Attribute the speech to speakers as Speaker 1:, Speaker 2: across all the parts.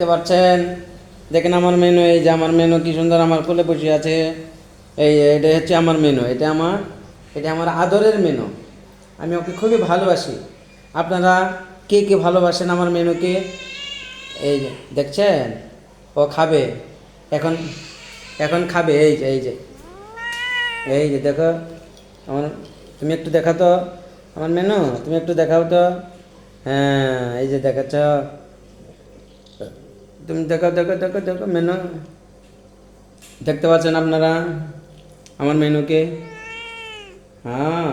Speaker 1: দেখতে পাচ্ছেন, দেখেন আমার মেনু। এই যে আমার মেনু কি সুন্দর আমার কোলে বসে আছে। এটা হচ্ছে আমার মেনু, এটা আমার আদরের মেনু। আমি ওকে খুবই ভালোবাসি। আপনারা কে কে ভালোবাসেন আমার মেনুকে? এই যে দেখছেন, ও খাবে এখন, এখন খাবে। এই যে দেখো আমার, তুমি একটু দেখা তো আমার মেনু, তুমি একটু দেখাও তো। হ্যাঁ, এই যে দেখাচ্ছ, তুমি দেখো দেখো দেখো দেখো মেনু। দেখতে পাচ্ছেন আপনারা আমার মেনুকে? হ্যাঁ,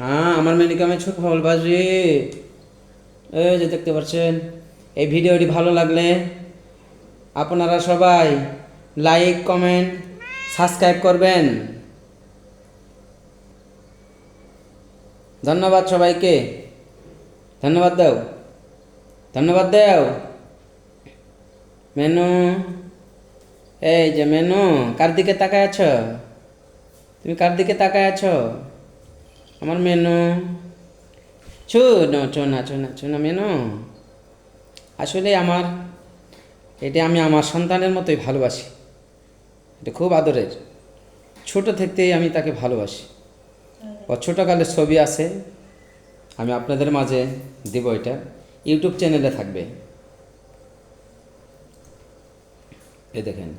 Speaker 1: হ্যাঁ, আমার মেনুকে আমি খুব ভালোবাসি। এই যে দেখতে পাচ্ছেন। এই ভিডিওটি ভালো লাগলে আপনারা সবাই লাইক, কমেন্ট, সাবস্ক্রাইব করবেন। ধন্যবাদ সবাইকে। ধন্যবাদ দাও, ধন্যবাদ দাও। মেনু, এই যে মেনু, কার দিকে তাকায় আছো? তুমি কার দিকে তাকায় আছো? আমার মেনু, চুনো চুনা চুনা চুনা মেনু। আসলে এটা আমি আমার সন্তানের মতোই ভালোবাসি। এটা খুব আদরের। ছোট থেকেই আমি তাকে ভালোবাসি। ও ছোটোকালের ছবি আছে, আমি আপনাদের মাঝে দেব। এটা ইউটিউব চ্যানেলে থাকবে। এই দেখেন।